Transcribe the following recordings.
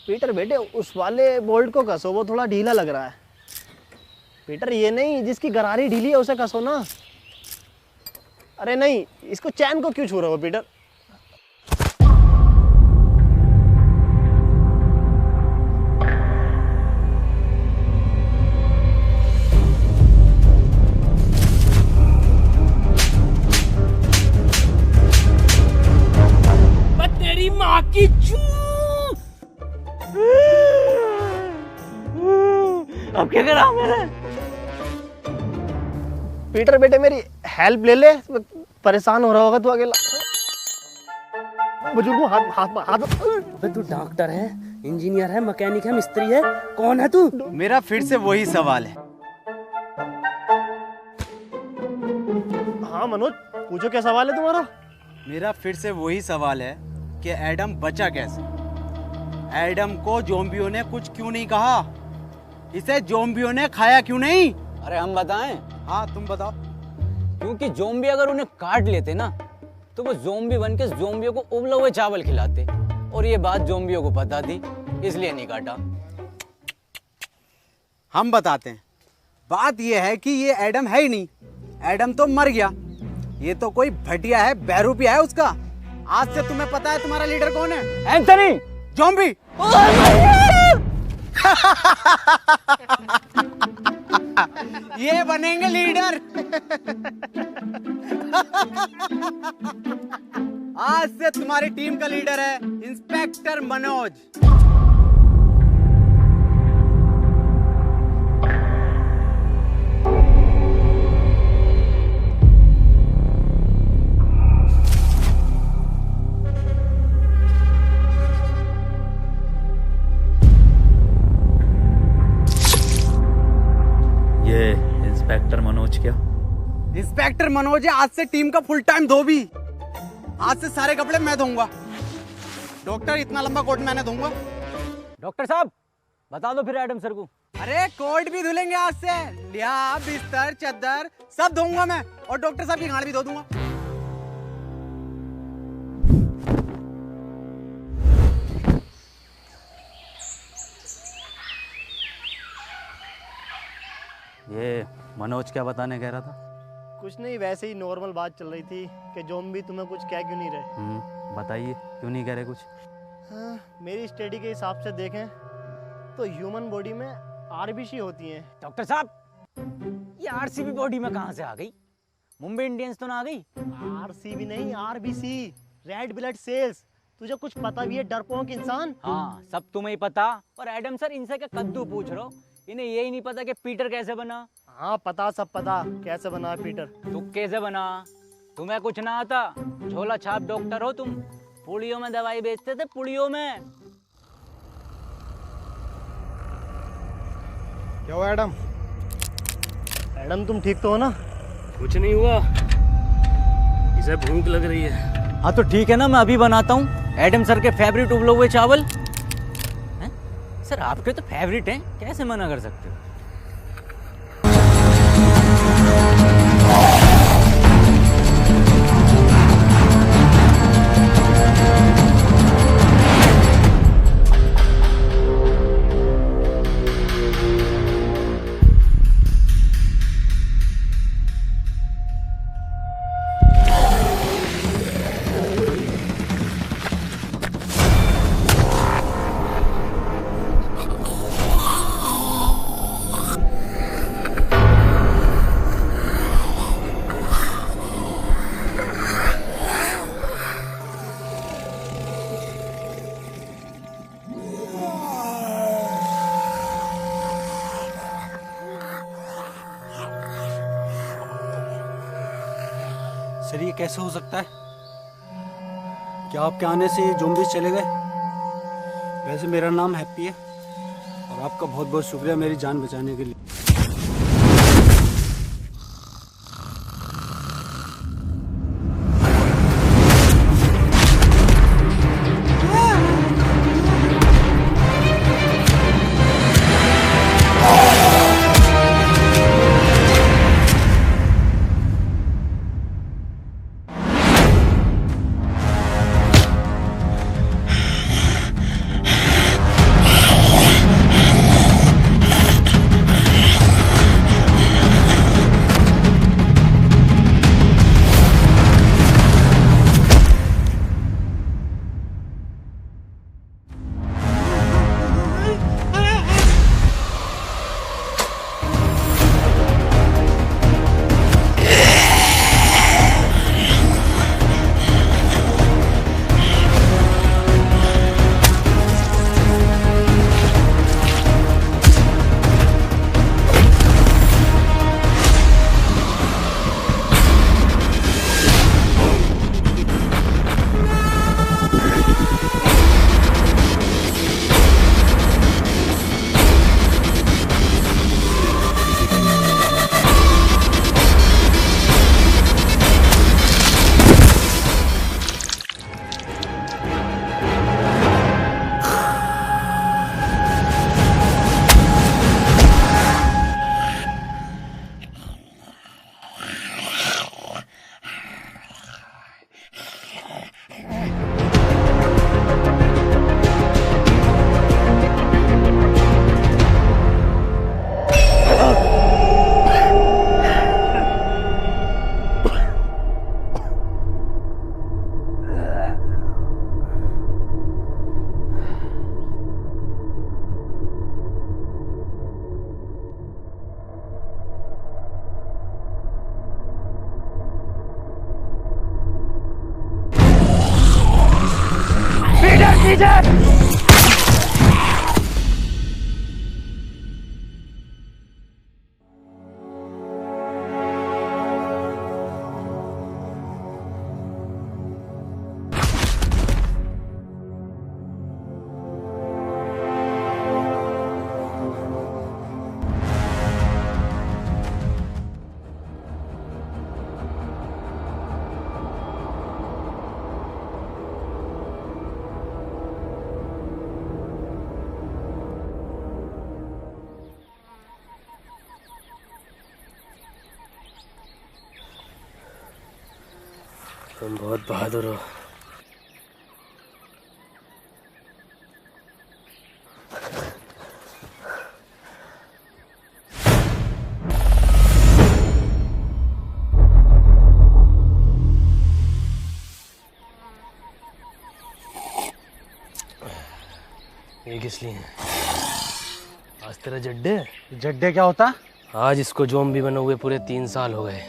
Peter बेटे उस वाले बोल्ट को कसो, वो थोड़ा ढीला लग रहा है। पीटर ये नहीं, जिसकी गरारी ढीली है उसे कसो ना। अरे नहीं, इसको चैन को क्यों छू रहे हो पीटर? तेरी माँ की अब क्या करा मैंने? पीटर बेटे मेरी हेल्प ले ले, परेशान हो रहा होगा तू अकेला। बुजुर्ग हाथ हाथ हाथ। अबे तू डॉक्टर है, इंजीनियर है, मैकेनिक है, मिस्त्री है, कौन है तू? मेरा फिर से वही सवाल है। हाँ मनोज, पूछो क्या सवाल है तुम्हारा? मेरा फिर से वही सवाल है कि एडम बचा कैसे? एडम को ज़ॉम्बियों ने कुछ क्यों नहीं कहा? इसे ज़ॉम्बियों ने खाया क्यों नहीं? अरे हम बताएं? हाँ तुम बताओ। क्योंकि ज़ॉम्बी अगर उन्हें काट लेते ना तो वो ज़ॉम्बी बन के ज़ॉम्बियों को उबले हुए चावल खिलाते, और ये बात ज़ॉम्बियों को पता थी, इसलिए नहीं काटा। हम बताते हैं। बात ये है कि ये एडम है ही नहीं, एडम तो मर गया। ये तो कोई भटिया है, बहरूपिया है उसका। आज से तुम्हें पता है तुम्हारा लीडर कौन है? Anthony zombie. ये बनेंगे लीडर। आज से तुम्हारी टीम का लीडर है इंस्पेक्टर मनोज। ये इंस्पेक्टर मनोज क्या? इंस्पेक्टर मनोज है आज से टीम का फुल टाइम धोबी। आज से सारे कपड़े मैं धोऊंगा। डॉक्टर इतना लंबा कोट मैंने धोऊंगा। डॉक्टर साहब बता दो फिर एडम सर को। अरे कोट भी धुलेंगे आज से, लिया बिस्तर चद्दर सब धोऊंगा मैं, और डॉक्टर साहब की गांड भी धो दूंगा। ये मनोज क्या बताने कह रहा था? कुछ नहीं, वैसे ही नॉर्मल बात चल रही थी कि ज़ॉम्बी तुम्हें कुछ कह क्यों नहीं रहे। बताइए क्यों नहीं कह रहे कुछ? हाँ, मेरी स्टडी के हिसाब से देखें तो ह्यूमन बॉडी में आरबीसी होती हैं। डॉक्टर साहब ये आरसीबी बॉडी में कहाँ से आ गई? मुंबई इंडियंस तो ना आ गई? आरसीबी नहीं, आरबीसी, रेड ब्लड सेल्स। तुझे कुछ पता भी है डरपोक इंसान? हाँ सब तुम्हें ही पता, और एडम सर इनसे क्या कद्दू पूछ रहे हो? इन्हें यही नहीं पता कि पीटर कैसे बना? हाँ पता, सब पता कैसे बना है पीटर। तू कैसे बना? तुम्हें कुछ ना आता? झोला छाप डॉक्टर हो तुम, पुड़ियों में दवाई बेचते थे, पुड़ियों में। क्या हुआ एडम? एडम तुम ठीक तो हो ना? कुछ नहीं हुआ, इसे भूख लग रही है। हाँ तो ठीक है ना, मैं अभी बनाता हूँ एडम सर के फेवरेट उबले हुए चावल। हैं? सर आपके तो फेवरेट हैं, कैसे मना कर सकते हो? सर ये कैसे हो सकता है? क्या आपके आने से ये ज़ॉम्बीज़ चले गए? वैसे मेरा नाम हैप्पी है, और आपका बहुत बहुत शुक्रिया मेरी जान बचाने के लिए। तुम बहुत बहादुर हो। ये किस लिए? आज तेरा जड्डे? जड्डे क्या होता? आज इसको ज़ॉम्बी बने हुए पूरे 3 साल हो गए।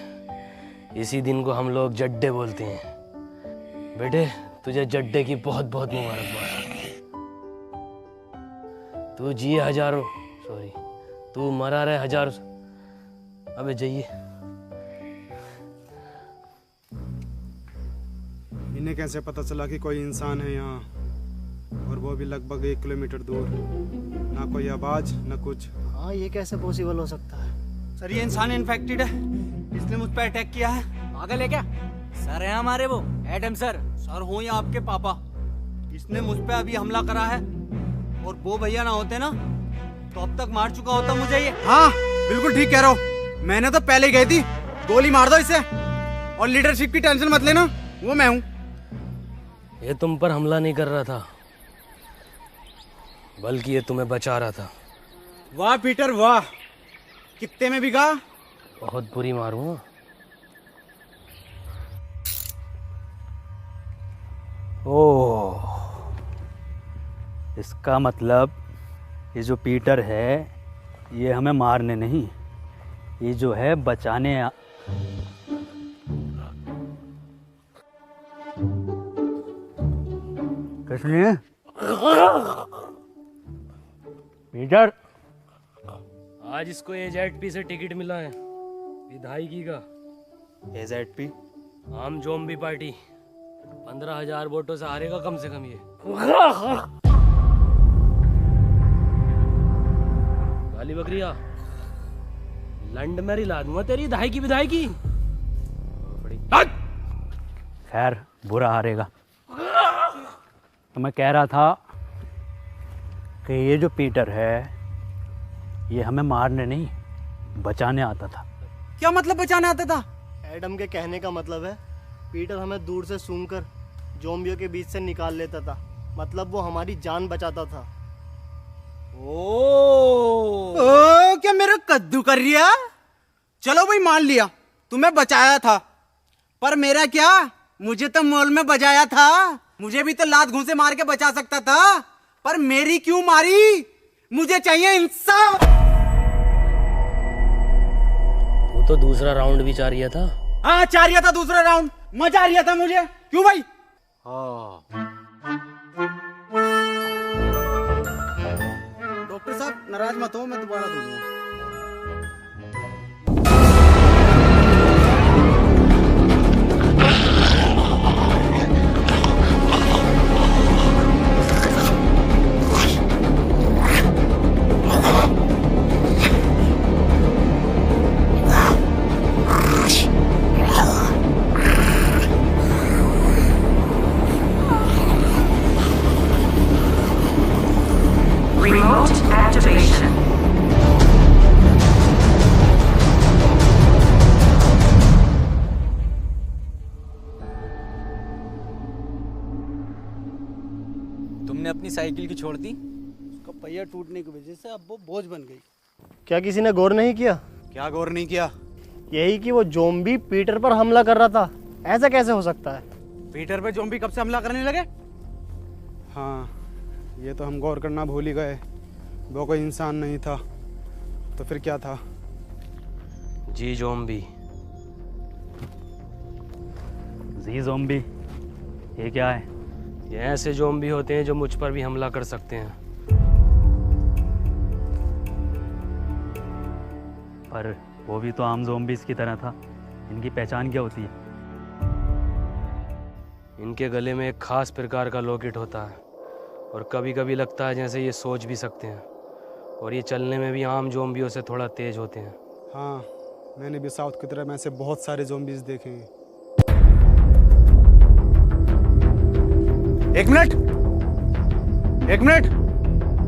इसी दिन को हम लोग जड्डे बोलते हैं। बेटे तुझे जड्डे की बहुत बहुत मुबारकबाद। तू जिए हजारों, सॉरी तू मरा रहे हजारों। अबे जाइए। इन्हें कैसे पता चला कि कोई इंसान है यहाँ, और वो भी लगभग 1 किलोमीटर दूर? ना कोई आवाज ना कुछ। हाँ, ये कैसे पॉसिबल हो सकता है? सर ये इंसान इन्फेक्टेड है, इसने मुझ पर अटैक किया है। पागल है क्या? सर है हमारे वो एडम सर। सर हो या आपके पापा, इसने मुझ पे अभी हमला करा है, और वो भैया ना होते ना तो अब तक मार चुका होता मुझे ये। हाँ बिल्कुल ठीक कह रहा हो, मैंने तो पहले ही गई थी। गोली मार दो इसे, और लीडरशिप की टेंशन मत लेना, वो मैं हूँ। ये तुम पर हमला नहीं कर रहा था, बल्कि ये तुम्हें बचा रहा था। वाह पीटर वाह, कितने में बिका? बहुत बुरी मारूंगा। ओह, इसका मतलब ये जो पीटर है ये हमें मारने नहीं, ये जो है बचाने किस लिए? पीटर, आज इसको AZP से टिकट मिला है, विधायकी का। AZP? आम ज़ॉम्बी पार्टी। 15,000 वोटों से हारेगा कम से कम ये। गाली बकरिया, लंड में रिला दूंगा तेरी धाई की। खैर बुरा हारेगा। तो मैं कह रहा था कि ये जो पीटर है ये हमें मारने नहीं बचाने आता था। क्या मतलब बचाने आता था? एडम के कहने का मतलब है पीटर हमें दूर से सूंघकर ज़ॉम्बियों के बीच से निकाल लेता था, मतलब वो हमारी जान बचाता था। ओ क्या मेरा कद्दू कर रिया? चलो भाई मान लिया तुम्हें बचाया था, पर मेरा क्या, मुझे तो मॉल में बजाया था। मुझे भी तो लात घूंसे मार के बचा सकता था, पर मेरी क्यों मारी? मुझे चाहिए इंसाफ। तू तो दूसरा राउंड भी चाह रहा था। हाँ चाह रहा था दूसरा राउंड, मजा आ रहा था मुझे। क्यों भाई? डॉक्टर साहब नाराज मत हो, मैं दोबारा दूंगा। Remote activation. तुमने अपनी साइकिल की छोड़ दी? उसका पहिया टूटने की वजह से अब वो बोझ बन गई। क्या किसी ने गौर नहीं किया? क्या गौर नहीं किया? यही कि वो ज़ॉम्बी पीटर पर हमला कर रहा था। ऐसा कैसे हो सकता है? पीटर पे ज़ॉम्बी कब से हमला करने लगे? हाँ ये तो हम गौर करना भूल ही गए, वो कोई इंसान नहीं था तो फिर क्या था? जी ज़ॉम्बी। जी ज़ॉम्बी, ये क्या है? ये ऐसे ज़ॉम्बी होते हैं जो मुझ पर भी हमला कर सकते हैं। पर वो भी तो आम ज़ॉम्बीज़ की तरह था। इनकी पहचान क्या होती है? इनके गले में एक खास प्रकार का लॉकेट होता है और कभी कभी लगता है जैसे ये सोच भी सकते हैं, और ये चलने में भी आम ज़ॉम्बियों से थोड़ा तेज होते हैं। हाँ, मैंने भी साउथ की तरफ में ऐसे बहुत सारे ज़ॉम्बीज़ देखे हैं। एक मिनट, एक मिनट,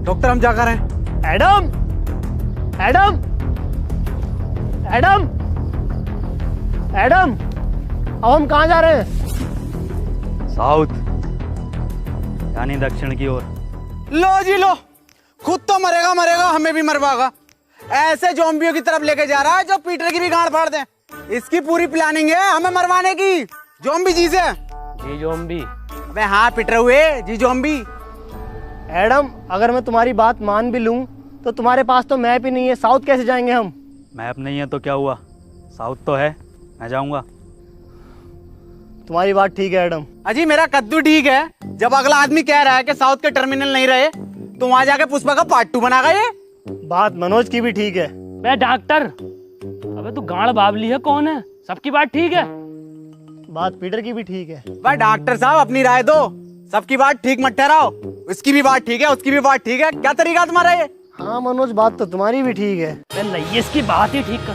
डॉक्टर हम जा कर रहे हैं। एडम, एडम, एडम, एडम, अब हम कहाँ जा रहे हैं? साउथ, यानी दक्षिण की ओर। लो जी लो, खुद तो मरेगा मरेगा, हमें भी मरवाएगा। ऐसे ज़ॉम्बियों की तरफ लेके जा रहा है जो पीटर की भी गांड फाड़ दे। इसकी पूरी प्लानिंग है हमें मरवाने की। ज़ॉम्बी जी से। जी ज़ॉम्बी? अबे हाँ पीटर हुए जी ज़ॉम्बी। एडम, अगर मैं तुम्हारी बात मान भी लूं तो तुम्हारे पास तो मैप ही नहीं है, साउथ कैसे जाएंगे हम? मैप नहीं है तो क्या हुआ, साउथ तो है, मैं जाऊंगा। तुम्हारी बात ठीक है एडम। अजी मेरा कद्दू ठीक है। जब अगला आदमी कह रहा है कि साउथ के टर्मिनल नहीं रहे तो वहां जाके पुष्पा का पार्ट 2 बनागा ये। बात मनोज की भी ठीक है। बे डॉक्टर, अबे तू गाड़ बाबली है कौन है? सबकी बात ठीक है। बात पीटर की भी ठीक है। भाई डॉक्टर साहब अपनी राय दो, सबकी बात ठीक मत ठहराओ। इसकी भी बात ठीक है, उसकी भी बात ठीक है, क्या तरीका तुम्हारा ये? हाँ मनोज, बात तो तुम्हारी भी ठीक है। नहीं, इसकी बात ही ठीक कर।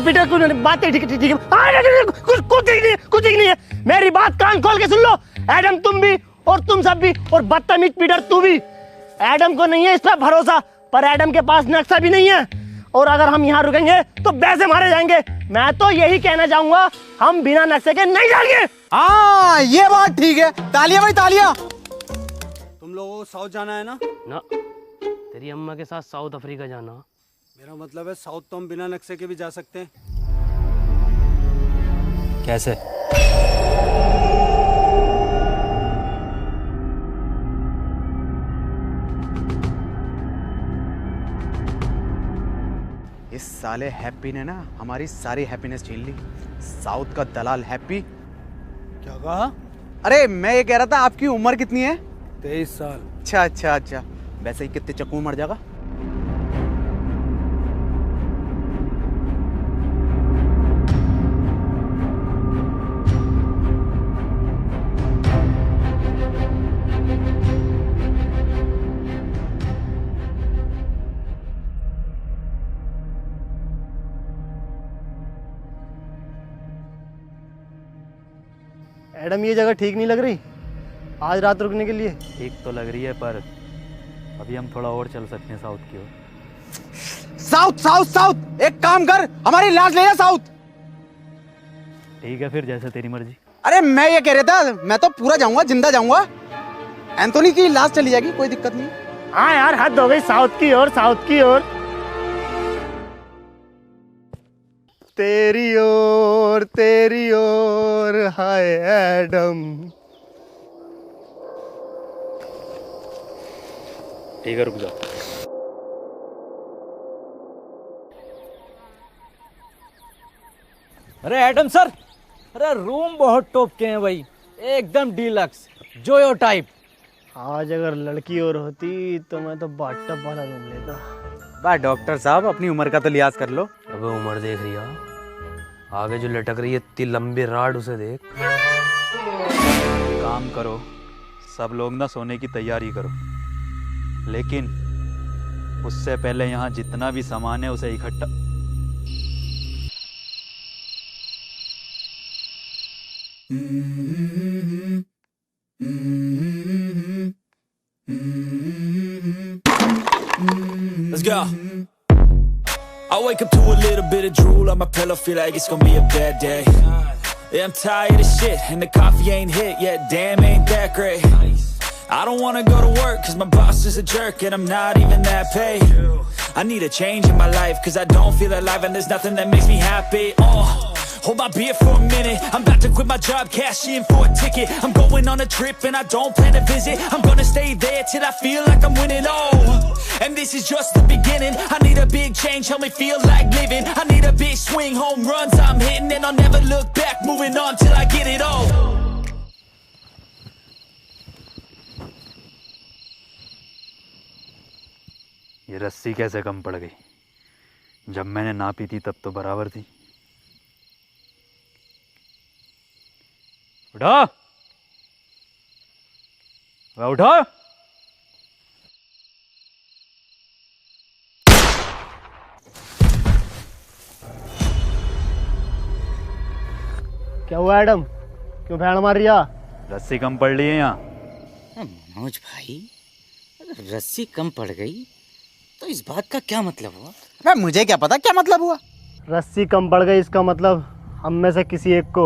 पीटर कुछ बात ठीक है, ठीक है। कुछ ठीक नहीं, कुछ ठीक नहीं है। मेरी बात कान खोल के सुन लो। एडम तुम भी और तुम सब भी, और बदतमीज पीटर तू भी। एडम को नहीं है इस पर भरोसा, पर एडम के पास नक्शा भी नहीं है, और अगर हम यहाँ रुकेंगे तो वैसे मारे जाएंगे। मैं तो यही कहना चाहूंगा, हम बिना नक्शे के नहीं जाएंगे। हाँ ये बात ठीक है। तालियां भाई तालियां। तुम लोगों को साउथ जाना है ना? ना, तेरी अम्मा के साथ साउथ अफ्रीका जाना। मेरा मतलब है साउथ तो हम बिना नक्शे के भी जा सकते हैं। कैसे? इस साले हैप्पी ने ना हमारी सारी हैप्पीनेस छीन ली। साउथ का दलाल हैप्पी। क्या कहा? अरे मैं ये कह रहा था आपकी उम्र कितनी है? 23 साल। अच्छा अच्छा अच्छा, वैसे ही कितने चक्कू में मर जाएगा? एडम, ये जगह ठीक नहीं लग रही आज रात रुकने के लिए। ठीक तो लग रही है, पर अभी हम थोड़ा और चल सकते हैं साउथ की ओर। साउथ साउथ साउथ, एक काम कर, हमारी लाश ले जा साउथ। ठीक है फिर, जैसे तेरी मर्जी। अरे मैं ये कह रहा था, मैं तो पूरा जाऊंगा, जिंदा जाऊंगा। एंथोनी की लाश चली जाएगी, कोई दिक्कत नहीं। हाँ यार, हद हो गई, साउथ की ओर, साउथ की ओर। तेरी ओर हाय एडम। ठीक है, रुक जा। अरे एडम सर, अरे रूम बहुत टॉप के हैं भाई, एकदम डीलक्स जोयो टाइप। आज अगर लड़की और होती तो मैं तो बाथटब वाला रूम लेता। बा डॉक्टर साहब अपनी उम्र का तो लिहाज कर लो। अबे उम्र देख रही है, आगे जो लटक रही है इतनी लंबी राड, उसे देख। काम करो, सब लोग ना सोने की तैयारी करो, लेकिन उससे पहले यहाँ जितना भी सामान है उसे इकट्ठा। Let's go. I wake up to a little bit of drool on my pillow, feel like it's gonna be a bad day. Yeah, I'm tired of shit, and the coffee ain't hit yet, damn ain't that great. I don't wanna go to work, cause my boss is a jerk, and I'm not even that paid. I need a change in my life, cause I don't feel alive, and there's nothing that makes me happy. Hold my beer for a minute, I'm about to quit my job, cash in for a ticket. I'm going on a trip and I don't plan to visit. I'm gonna stay there till I feel like I'm winning, and this is just the beginning. I need a big change, help me feel like living. I need a big swing, home runs I'm hitting, and I'll never look back, moving on till I get it all. ये रस्सी कैसे कम पड़ गई? जब मैंने नापी थी तब तो बराबर थी। उठो, उठो। क्या हुआ एडम, क्यों भैंड मार रिया? रस्सी कम पड़ रही है यहाँ। मनोज भाई, अगर रस्सी कम पड़ गई तो इस बात का क्या मतलब हुआ? अबे मुझे क्या पता क्या मतलब हुआ। रस्सी कम पड़ गई इसका मतलब हम में से किसी एक को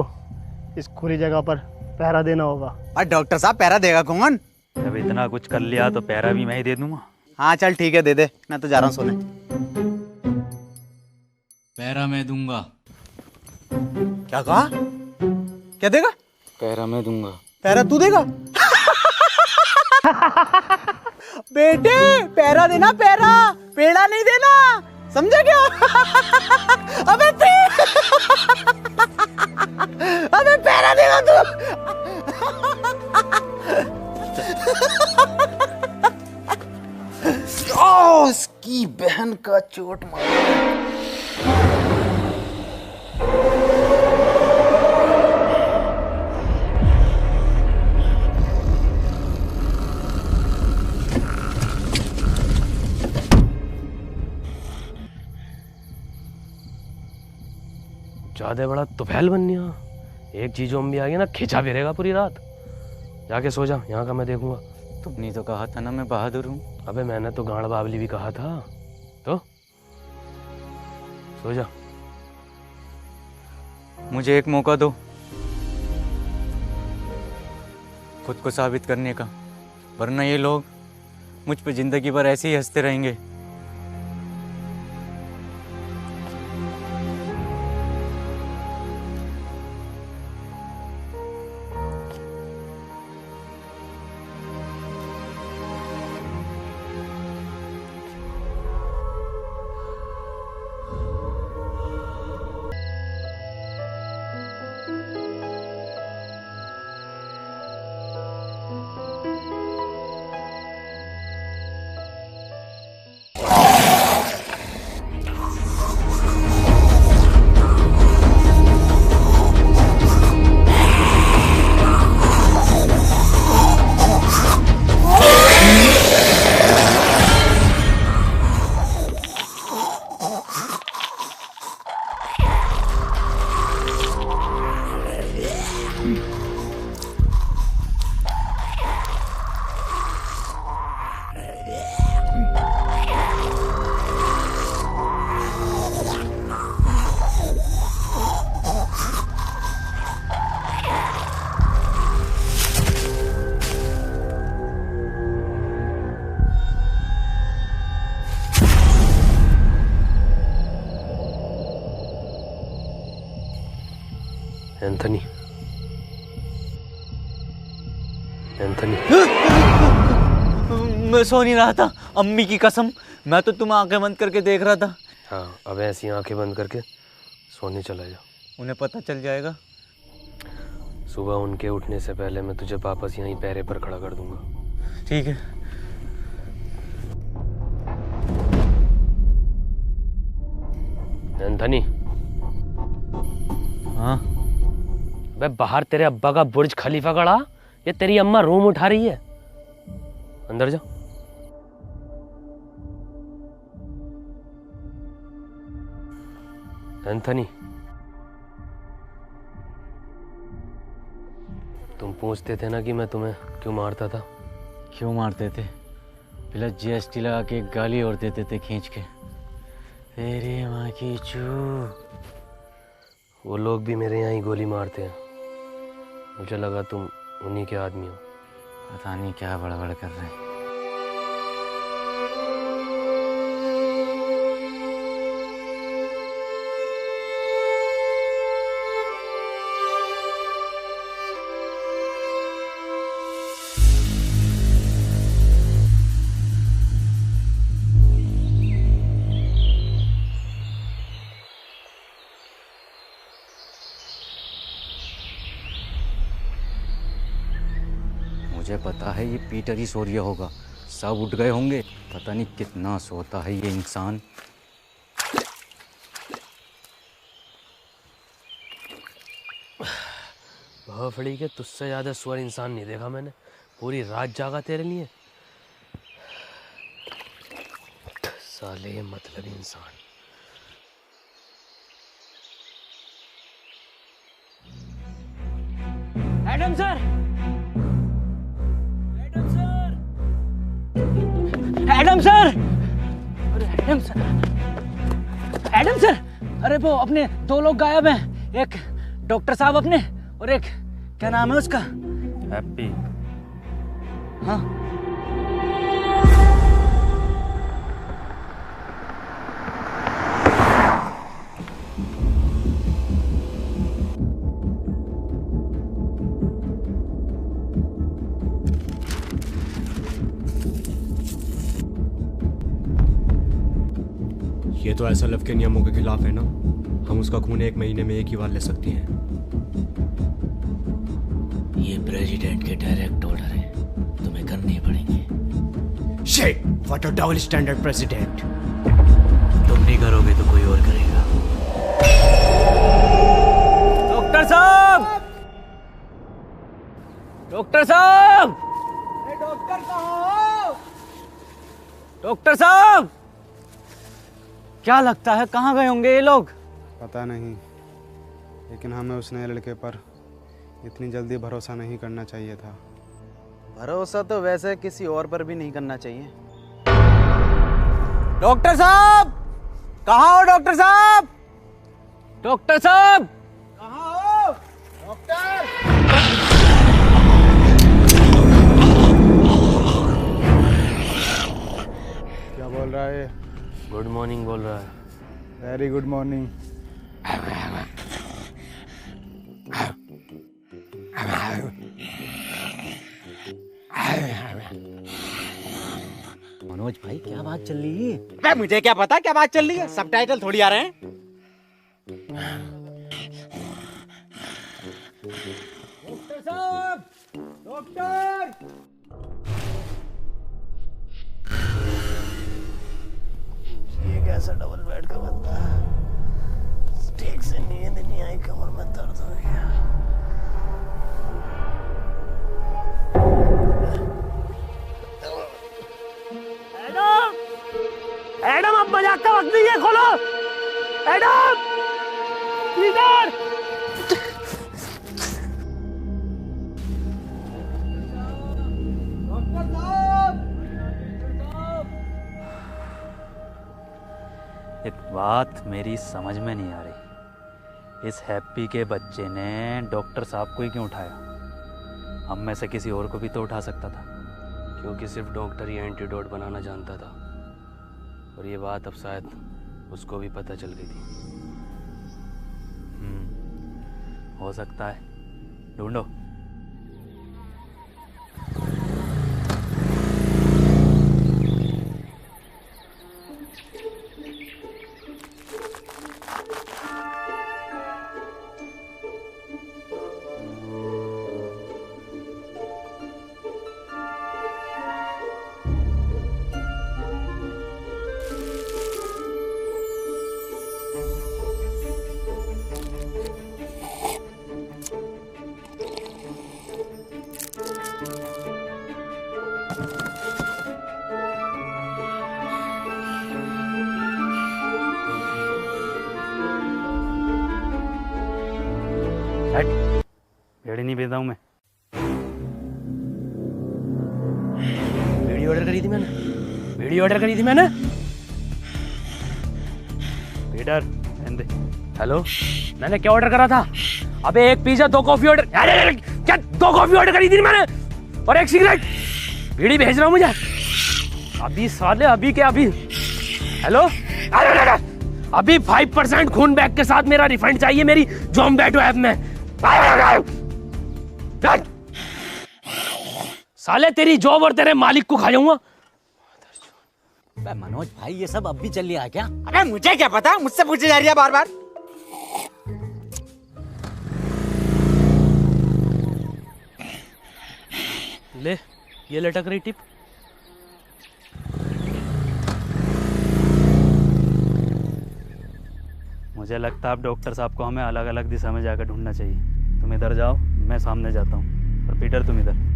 इस खुली जगह पर पहरा देना होगा। और डॉक्टर साहब पहरा देगा कौन? जब इतना कुछ कर लिया तो पहरा भी मैं ही दे दूंगा। हाँ चल ठीक है, दे दे, मैं तो जा रहा हूँ सोने। पहरा मैं दूंगा। क्या कहा? क्या देगा? पहरा मैं दूंगा। पहरा तू देगा? बेटे पहरा देना, पहरा, पेड़ा नहीं देना, समझा क्या? अबे अबे पहरा देगा तू। ओ उसकी बहन का चोट मार। ज्यादा बड़ा तुफैल बननिया। एक चीज ज़ॉम्बी आ गया ना, खिंचा फिरेगा पूरी रात। जाके सो जा, यहाँ का मैं देखूंगा। तुमने तो कहा था ना मैं बहादुर हूँ। अबे मैंने तो गांड बावली भी कहा था। तो सो जा। मुझे एक मौका दो खुद को साबित करने का, वरना ये लोग मुझ पे जिंदगी भर ऐसे ही हंसते रहेंगे। एंथनी, एंथनी, मैं सो नहीं रहा था, अम्मी की कसम। मैं तो तुम्हें आंखें बंद करके देख रहा था। हाँ, अब ऐसी आंखें बंद करके सोने चला जा। उन्हें पता चल जाएगा। सुबह उनके उठने से पहले मैं तुझे वापस यहीं पैरे पर खड़ा कर दूंगा। ठीक है। एंथनी। हाँ। बे बाहर तेरे अब्बा का बुर्ज खलीफा खड़ा, ये तेरी अम्मा रूम उठा रही है। अंदर जा। एंथनी, तुम पूछते थे ना कि मैं तुम्हें क्यों मारता था। क्यों मारते थे? प्लस जीएसटी लगा के एक गाली और देते थे खींच के, तेरी माँ की चू। वो लोग भी मेरे यहाँ ही गोली मारते हैं। मुझे लगा तुम उन्हीं के आदमी हो। पता नहीं क्या बड़बड़ कर रहे हैं। मुझे पता है ये पीटर ही सो रिया होगा, सब उठ गए होंगे। पता नहीं कितना सोता है ये इंसान। भोफड़ी के तुझसे ज़्यादा सुअर इंसान नहीं देखा मैंने। पूरी रात जागा तेरे लिए। साले ये मतलब इंसान। Adam sir, Adam sir, Adam sir, अरे एडम सर, एडम सर, अरे वो अपने 2 लोग गायब हैं। एक डॉक्टर साहब अपने, और एक क्या नाम है उसका? हैप्पी। हाँ, ये तो SLF के नियमों के खिलाफ है ना। हम उसका खून 1 महीने में 1 ही बार ले सकते हैं। ये प्रेसिडेंट के डायरेक्ट ऑर्डर है, तुम्हें करने ही पड़ेंगे। Shit, what a double standard president. तुम नहीं करोगे तो कोई और करेगा। डॉक्टर साहब, डॉक्टर साहब, डॉक्टर कहाँ हो? डॉक्टर साहब, क्या लगता है कहाँ गए होंगे ये लोग? पता नहीं, लेकिन हमें उस नए लड़के पर इतनी जल्दी भरोसा नहीं करना चाहिए था। भरोसा तो वैसे किसी और पर भी नहीं करना चाहिए। डॉक्टर साहब, कहाँ हो डॉक्टर साहब? डॉक्टर साहब, कहाँ हो डॉक्टर? क्या बोल रहा है? गुड मॉर्निंग बोल रहा है। Very good morning. मनोज भाई क्या बात चल रही है? अबे मुझे क्या पता क्या बात चल रही है, सबटाइटल थोड़ी आ रहे हैं। डॉक्टर साहब, डॉक्टर, ये कैसा डबल बेड का बंदा है? ठीक से नींद नहीं आई, कमर में दर्द हो गया। एडम, एडम अब मजाक का वक्त नहीं है, खोलो। एडम, इधर। एक बात मेरी समझ में नहीं आ रही, इस हैप्पी के बच्चे ने डॉक्टर साहब को ही क्यों उठाया? हम में से किसी और को भी तो उठा सकता था। क्योंकि सिर्फ डॉक्टर ही एंटीडोट बनाना जानता था, और ये बात अब शायद उसको भी पता चल गई थी। हो सकता है, ढूंढो। रेडी नहीं भेजता हूँ मैं। वीडियो ऑर्डर करी थी मैंने, वीडियो ऑर्डर करी थी मैंने। पीटर, दे। हेलो, मैंने क्या ऑर्डर करा था? अबे 1 पिज्जा 2 कॉफी ऑर्डर। अरे क्या 2 कॉफी ऑर्डर करी थी मैंने, और 1 सिगरेट। बीड़ी भेज रहा हूँ मुझे अभी। साले अभी क्या अभी? हेलो, अभी 5% खून बैग के साथ मेरा रिफंड चाहिए मेरी ज़ोमैटो ऐप में। साले तेरी जॉब और तेरे मालिक को खा जाऊंगा। मनोज भाई ये सब अब भी चल रहा है क्या? अबे मुझे क्या पता, मुझसे पूछी जा रही है बार बार। ले, ये लटक रही टिप, मुझे लगता है अब डॉक्टर साहब को हमें अलग अलग दिशा में जाकर ढूंढना चाहिए। तुम इधर जाओ, मैं सामने जाता हूँ, और पीटर तुम इधर।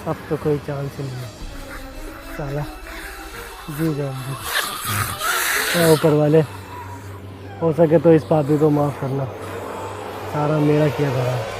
अब तो कोई चांस ही नहीं है, साला जी जाऊंगी। क्या ऊपर वाले, हो सके तो इस पापी को माफ़ करना, सारा मेरा किया धरा है।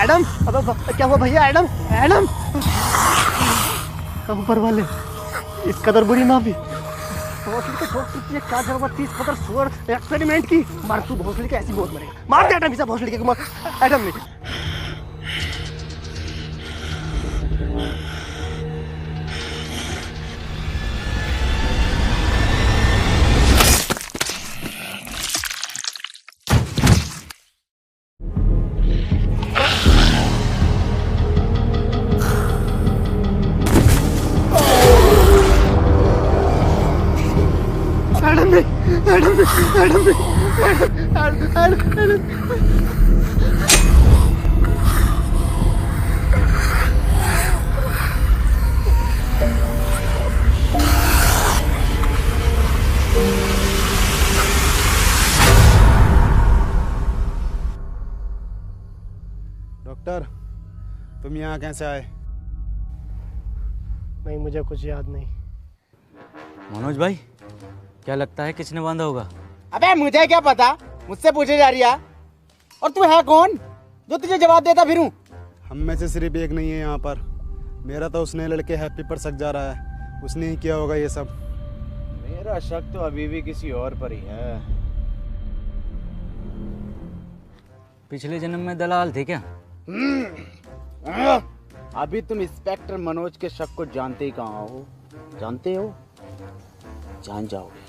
मैडम, एडम, अब क्या हुआ भैया? एडम, एडम, अब ऊपर वाले इस कदर बुरी माफी। भोसड़ी के ठोक तुझे क्या जरूरत थी? इस कदर सुअर एक्सपेरिमेंट की। मार तू भोसड़ी के, ऐसी बहुत मरेगा। मार दे एडम, इसे भोसड़ी के मार। एडम नहीं। डॉक्टर, तुम यहाँ कैसे आए? नहीं, मुझे कुछ याद नहीं। मनोज भाई, क्या लगता है किसने बांधा होगा? अबे मुझे क्या पता, मुझसे पूछे जा रही है। और तू है कौन जो तुझे जवाब देता फिरूं? हम में से सिर्फ एक नहीं है यहाँ पर। मेरा तो उसने लड़के हैप्पी पर शक जा रहा है, उसने ही किया होगा ये सब। मेरा शक तो अभी भी किसी और पर ही है। पिछले जन्म में दलाल थे क्या? अभी तुम इंस्पेक्टर मनोज के शक को जानते ही कहाँ हो? जानते हो? जान जाओगे।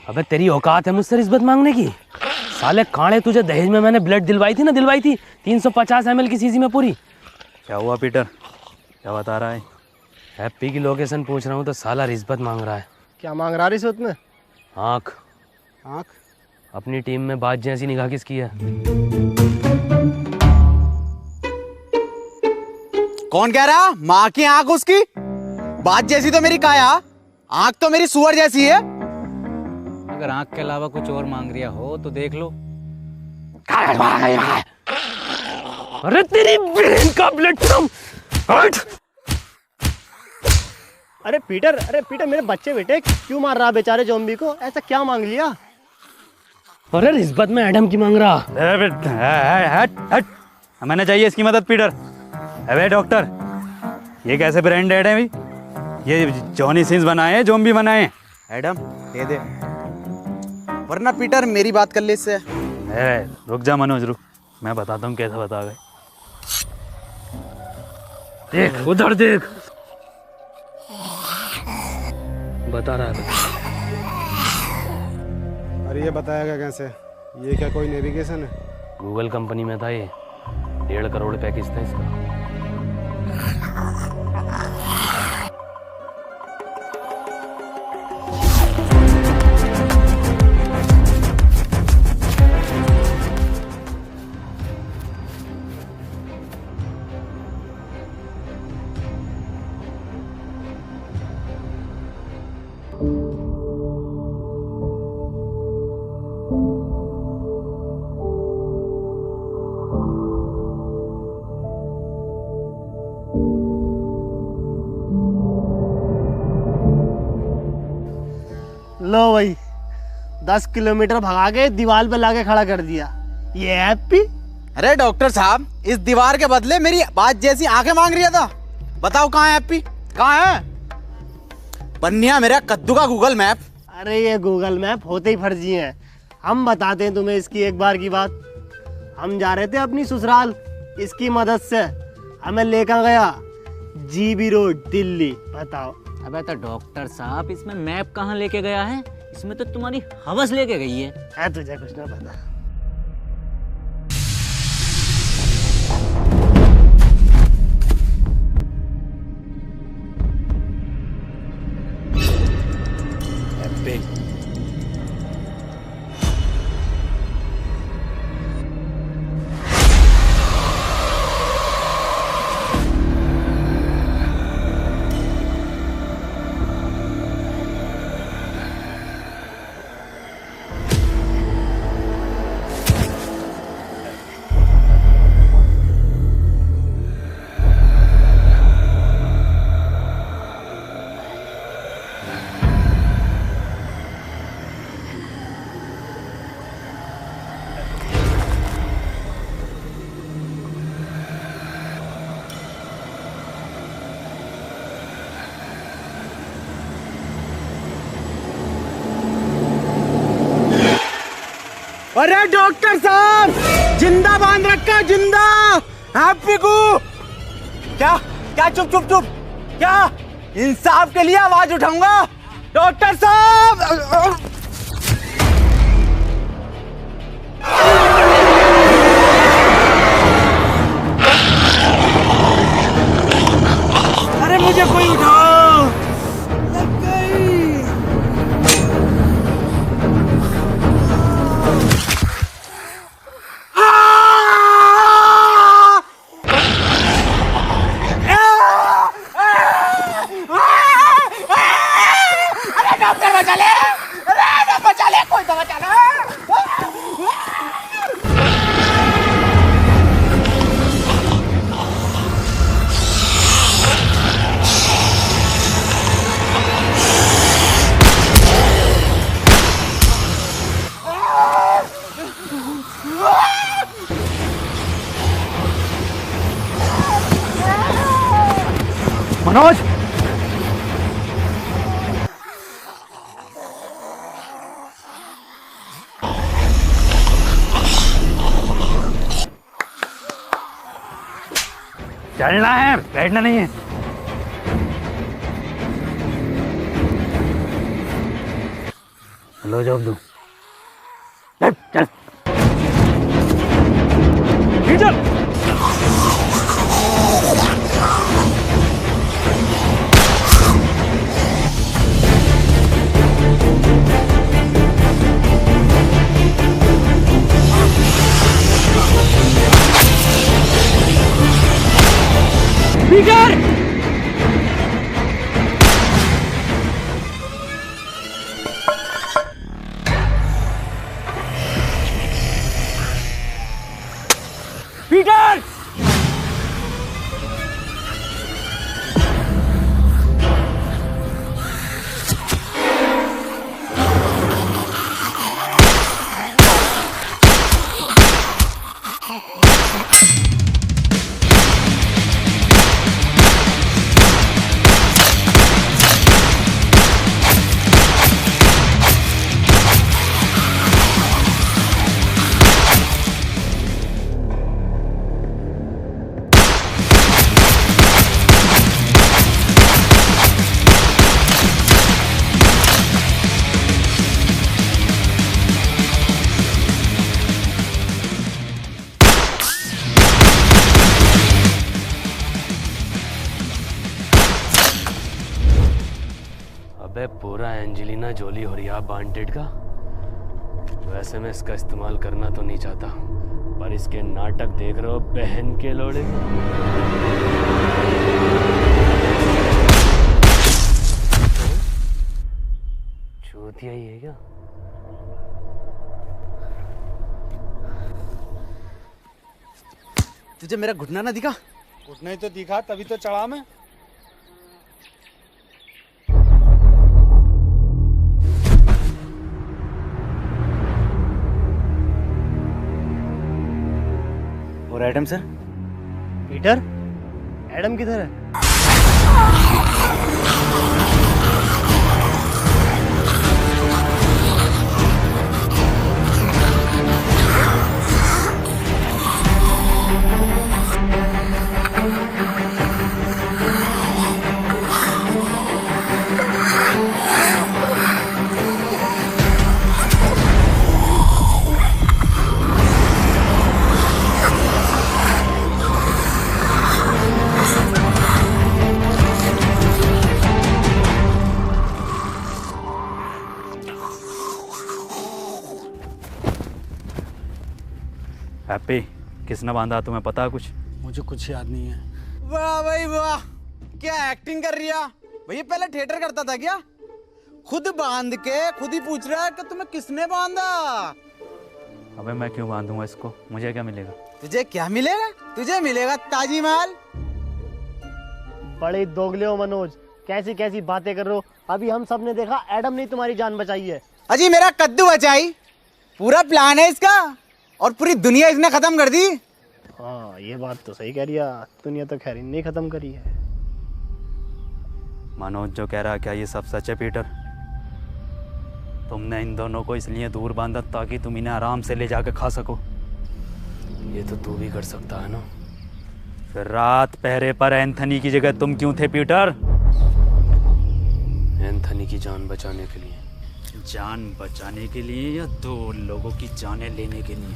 अबे तेरी औकात है मुझसे रिश्वत मांगने की? साले कांडे, तुझे दहेज में मैंने ब्लड दिलवाई थी 350 ml की शीशी में पूरी। क्या हुआ पीटर, क्या बता रहा है? हैप्पी की लोकेशन पूछ रहा हूँ तो साला रिश्वत मांग रहा है। क्या मांग रहा रिश्वत में? आँख। आँख? अपनी टीम में बाज जैसी निगाह किसकी है? कौन कह रहा? माँ की आंख उसकी? बात जैसी तो मेरी काया, आंख तो मेरी सुअर जैसी है। अगर आंख के अलावा कुछ और मांग रिया हो तो देख लो। अरे तेरी बहन का ब्लड कम। अरे पीटर, मेरे बच्चे बेटे क्यों मार रहा बेचारे ज़ॉम्बी को? ऐसा क्या मांग लिया? अरे रिश्वत में एडम की मांग रहा। हट, हमें चाहिए इसकी मदद पीटर। अबे डॉक्टर, ये कैसे ब्रांडेड है भाई? ये जॉनी सिंस बनाए हैं, ज़ॉम्बी बनाए हैं। एडम दे दे, वरना पीटर मेरी बात कर ले इससे। रुक जा मनोज, रुक, मैं बताता हूँ कैसे बता गए। देख उधर देख, बता रहा है। अरे ये बताएगा कैसे? ये क्या कोई नेविगेशन है? गूगल कंपनी में था ये, 1.5 करोड़ पैकेज था इसका। लो भाई, 10 किलोमीटर भगा के दीवार पे लाके खड़ा कर दिया। ये हैप्पी? अरे डॉक्टर साहब, इस दीवार के बदले मेरी बात जैसी आंखें मांग रही था। बताओ कहाँ है हैप्पी, कहाँ है? बन्निया मेरा कद्दू का गूगल मैप। अरे ये गूगल मैप होते ही फर्जी है। हम बताते हैं तुम्हें इसकी एक बार की बात। हम जा रहे थे अपनी ससुराल, इसकी मदद से हमें लेकर गया जीबी रोड दिल्ली। बताओ। अबे तो डॉक्टर साहब, इसमें मैप कहाँ लेके गया है? इसमें तो तुम्हारी हवस लेके गई है। तुझे कुछ ना पता। अरे डॉक्टर साहब, जिंदा बांध रखा, जिंदा हैप्पी को। क्या क्या? चुप चुप चुप। क्या? इंसाफ के लिए आवाज उठाऊंगा डॉक्टर साहब। अरे मुझे कोई उठाओ, लग गई। मनोज, चलना है, बैठना नहीं है। लो जॉब दो। चल चल चल। पीटर! पीटर! अबे पूरा एंजेलिना जोली हो रही है वांटेड का। वैसे मैं इसका इस्तेमाल करना तो नहीं चाहता, पर इसके नाटक देख रहे हो बहन के लोड़े। चूतिया ही है क्या? तुझे मेरा घुटना ना दिखा? घुटना ही तो दिखा, तभी तो चढ़ा मैं। और एडम सर? पीटर, एडम किधर है? हैप्पी, किसने बांधा तुम्हें पता है कुछ? मुझे कुछ याद नहीं है। वाह भाई वाह, क्या एक्टिंग कर रही है भैया। पहले थिएटर करता था क्या? खुद बांध के खुद ही पूछ रहा है कि तुम्हें किसने बांधा। अबे मैं क्यों बांधूंगा इसको, मुझे क्या मिलेगा? तुझे क्या मिलेगा? तुझे मिलेगा ताजमहल। बड़े दोगले हो मनोज, कैसी कैसी बातें कर रहे हो। अभी हम सब ने देखा एडम ने तुम्हारी जान बचाई है। अजी मेरा कद्दू बचाई, पूरा प्लान है इसका, और पूरी दुनिया इसने खत्म कर दी। हाँ ये बात तो सही कह रही है, दुनिया तो खैर नहीं खत्म करी है। मनोज जो कह रहा है क्या ये सब सच है पीटर? तुमने इन दोनों को इसलिए दूर बांधा ताकि तुम इन्हें आराम से ले जाकर खा सको। ये तो तू भी कर सकता है ना। फिर रात पहरे पर एंथनी की जगह तुम क्यों थे पीटर? एंथनी की जान बचाने के लिए। जान बचाने के लिए या दो लोगों की जानें लेने के लिए?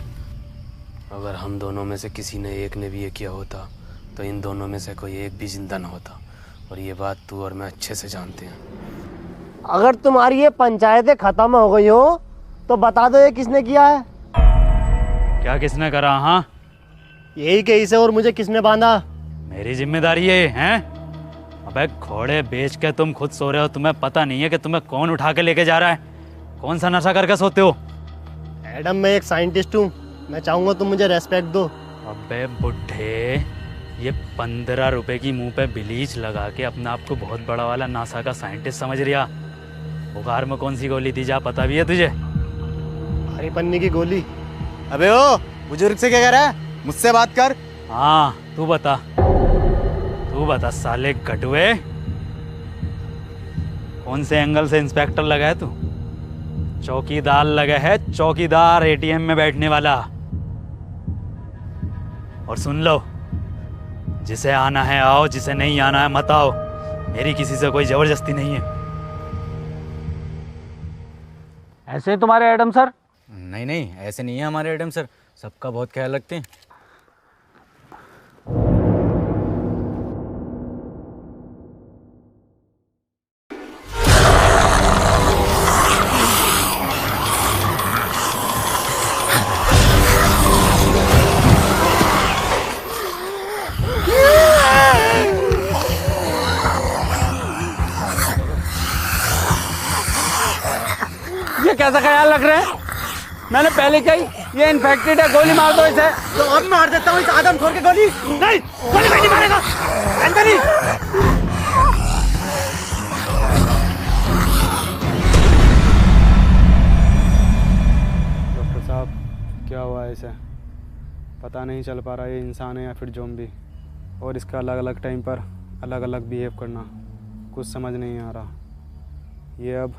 अगर हम दोनों में से किसी ने एक ने भी ये किया होता तो इन दोनों में से कोई एक भी जिंदा ना होता, और ये बात तू और मैं अच्छे से जानते हैं। अगर तुम्हारी ये पंचायतें खत्म हो गई हो तो बता दो ये किसने किया है। क्या किसने करा? हाँ यही केस है, और मुझे किसने बांधा? मेरी जिम्मेदारी है, हैं? अबे घोड़े बेच के तुम खुद सो रहे हो, तुम्हें पता नहीं है कि तुम्हें कौन उठा के लेके जा रहा है? कौन सा नशा करके सोते हो? एडम मैं एक साइंटिस्ट हूँ, मैं चाहूंगा तुम मुझे रेस्पेक्ट दो। अबे बुढ़े, ये 15 रुपए की मुंह पे ब्लीच लगा के अपने आप को बहुत बड़ा वाला नासा का साइंटिस्ट समझ रिया। बुखार में कौन सी गोली दी जा पता भी है तुझे? हरी पन्नी की गोली। अबे ओ बुजुर्ग से क्या कह रहा है? मुझसे बात कर। हाँ तू बता साले गटुए, कौन से एंगल से इंस्पेक्टर लगा है तू? चौकीदार लगा है, चौकीदार एटीएम में बैठने वाला। और सुन लो, जिसे आना है आओ, जिसे नहीं आना है मत आओ। मेरी किसी से कोई जबरदस्ती नहीं है। ऐसे तुम्हारे एडम सर? नहीं नहीं, ऐसे नहीं है हमारे एडम सर, सबका बहुत ख्याल रखते हैं। ये कैसा ख्याल रख रहे हैं? मैंने पहले कही ये इन्फेक्टेड है, गोली मार दो इसे। तो अब मार देता हूँ इस आदमखोर के गोली। नहीं, गोली नहीं मारेगा एंथनी। डॉक्टर साहब क्या हुआ है इसे? पता नहीं चल पा रहा ये इंसान है या फिर ज़ॉम्बी, और इसका अलग अलग टाइम पर अलग अलग बिहेव करना कुछ समझ नहीं आ रहा। ये अब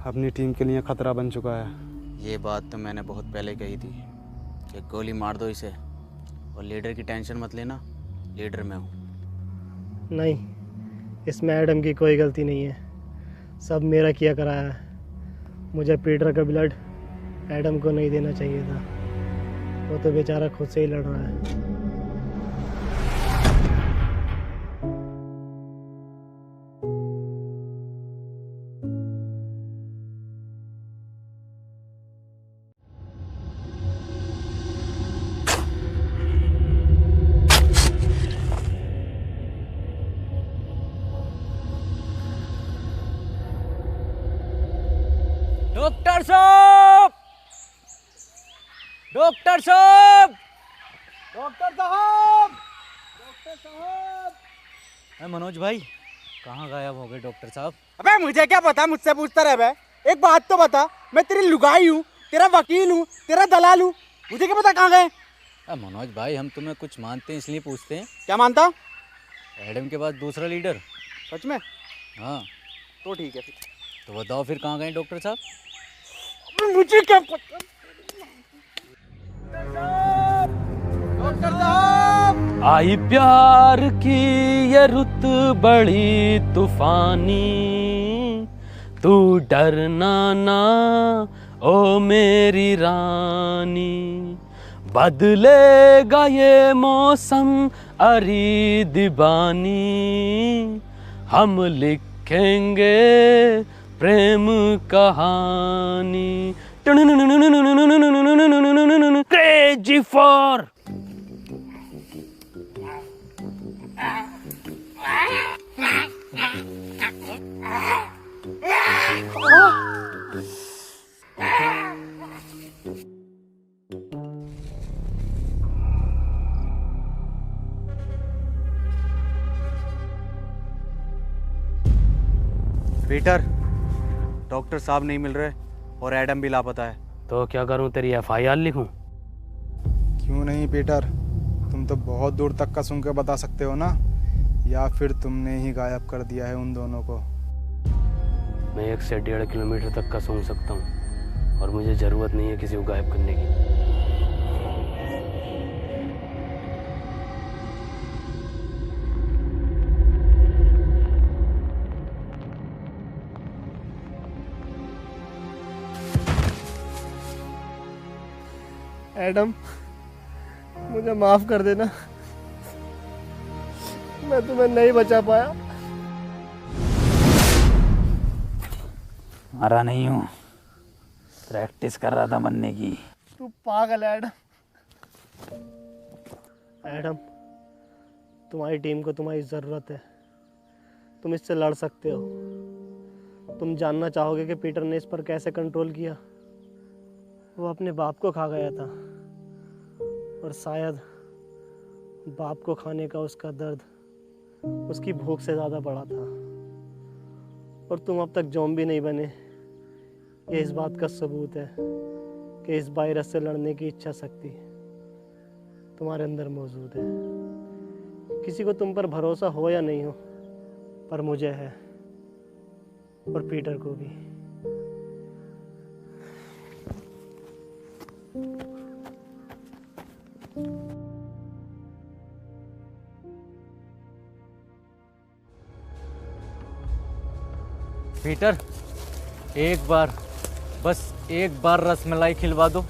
अपनी टीम के लिए ख़तरा बन चुका है। ये बात तो मैंने बहुत पहले कही थी कि गोली मार दो इसे, और लीडर की टेंशन मत लेना, लीडर मैं हूँ। नहीं, इसमें एडम की कोई गलती नहीं है, सब मेरा किया कराया है। मुझे पीटर का ब्लड एडम को नहीं देना चाहिए था, वो तो बेचारा खुद से ही लड़ रहा है। डॉक्टर साहब, डॉक्टर साहब, डॉक्टर साहब। मनोज भाई कहाँ गायब हो गए डॉक्टर साहब? अबे मुझे क्या पता, मुझसे पूछता रहे बे। एक बात तो बता, मैं तेरी लुगाई हूँ, तेरा वकील हूँ, तेरा दलाल हूँ, मुझे क्या पता कहाँ गए? मनोज भाई हम तुम्हें कुछ मानते हैं इसलिए पूछते हैं। क्या मानता? एडम के बाद दूसरा लीडर। सच में? हाँ तो ठीक है फिर। तो बताओ फिर कहाँ गए डॉक्टर साहब? मुझे क्या पता। डॉक्टर साहब, आई प्यार की ये रुत बड़ी तूफानी, तू डरना ना ओ मेरी रानी, बदलेगा ये मौसम अरी दीवानी, हम लिखेंगे प्रेम कहानी, क्रेजी फॉर। पीटर, डॉक्टर साहब नहीं मिल रहे और एडम भी लापता है। तो क्या करूं, तेरी FIR लिखूं? क्यों नहीं पीटर, तुम तो बहुत दूर तक का सुन के बता सकते हो ना, या फिर तुमने ही गायब कर दिया है उन दोनों को? मैं 1 से 1.5 किलोमीटर तक का सूंघ सकता हूँ और मुझे ज़रूरत नहीं है किसी को गायब करने की। एडम, मुझे माफ कर देना, मैं तुम्हें नहीं बचा पाया। मरा नहीं हूँ, प्रैक्टिस कर रहा था मरने की। तू पागल है एडम। एडम, तुम्हारी टीम को तुम्हारी ज़रूरत है, तुम इससे लड़ सकते हो। तुम जानना चाहोगे कि पीटर ने इस पर कैसे कंट्रोल किया। वो अपने बाप को खा गया था और शायद बाप को खाने का उसका दर्द उसकी भूख से ज़्यादा बड़ा था। और तुम अब तक ज़ॉम्बी नहीं बने, ये इस बात का सबूत है कि इस वायरस से लड़ने की इच्छा शक्ति तुम्हारे अंदर मौजूद है। किसी को तुम पर भरोसा हो या नहीं हो, पर मुझे है, और पीटर को भी। पीटर, एक बार, बस एक बार रसमलाई खिलवा दो।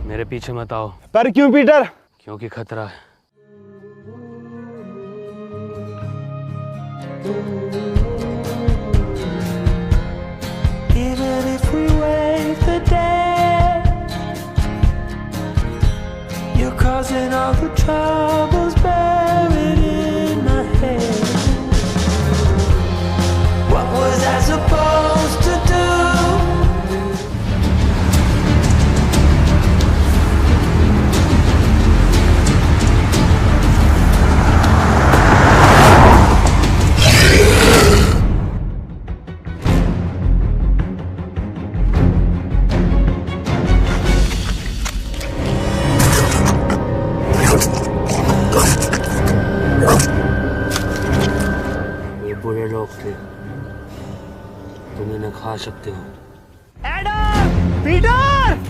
मेरे पीछे मत आओ। पर क्यों पीटर? क्योंकि खतरा है। Even if we wave the dead, you're causing all the troubles buried in my head. What was I supposed to do? खा सकते हो। एडम, पीटर,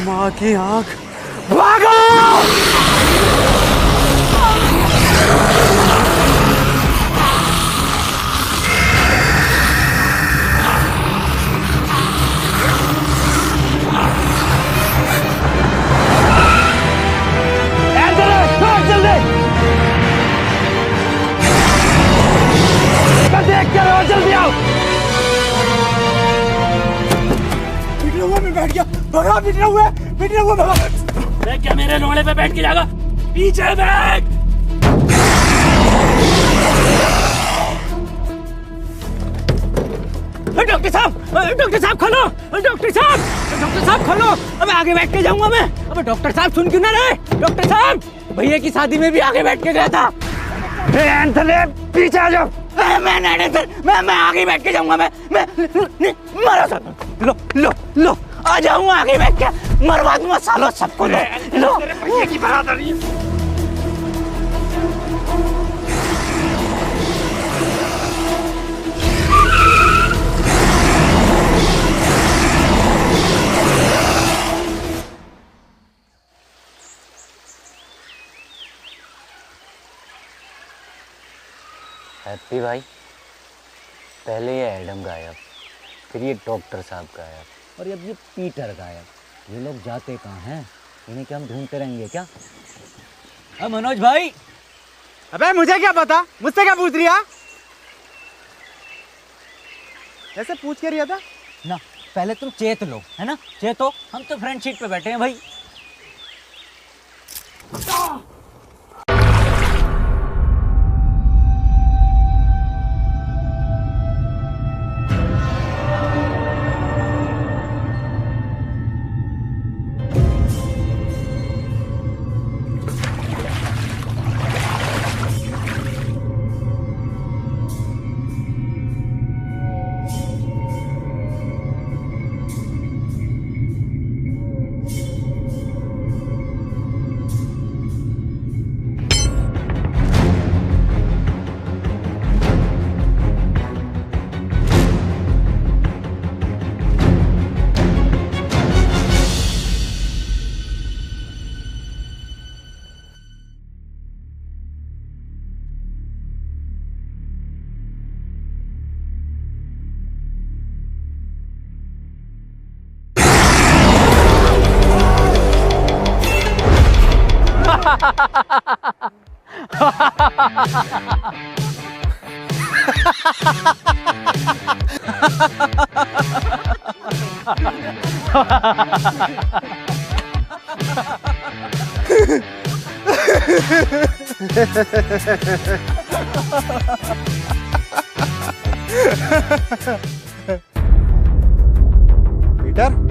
माँ की आंख, भागो! देख क्या रहो, जल्दी आओ! पिटने हुआ मैं बैठ गया, भगा पिटने हुआ भगा। देख क्या मेरे लोड़े पे बैठ के जाएगा, पीछे देख। डॉक्टर साहब खोलो, डॉक्टर साहब खोलो। अब आगे बैठ के जाऊंगा मैं। अब डॉक्टर साहब सुन क्यों ना रहे? डॉक्टर साहब, भैया की शादी में भी आगे बैठ के गया था। एंथले, पीछे आ जाओ। मैं आगे बैठ के जाऊंगा। मैं मरा सकता। लो आ जाऊंगा आगे बैठ के, मरवा दूंगा सालों सबको। लो भैया की बरादरी। हैप्पी भाई, पहले ये एडम गायब, फिर ये डॉक्टर साहब गायब, और अब ये पीटर गायब। ये लोग जाते कहाँ हैं? इन्हें क्या हम ढूंढते रहेंगे क्या? अब मनोज भाई, अबे मुझे क्या पता, मुझसे क्या पूछ रिया? ऐसे पूछ के रिया था ना, पहले तुम चेत लो, है ना? चेतो, हम तो फ्रंट सीट पे बैठे हैं भाई। पीटर,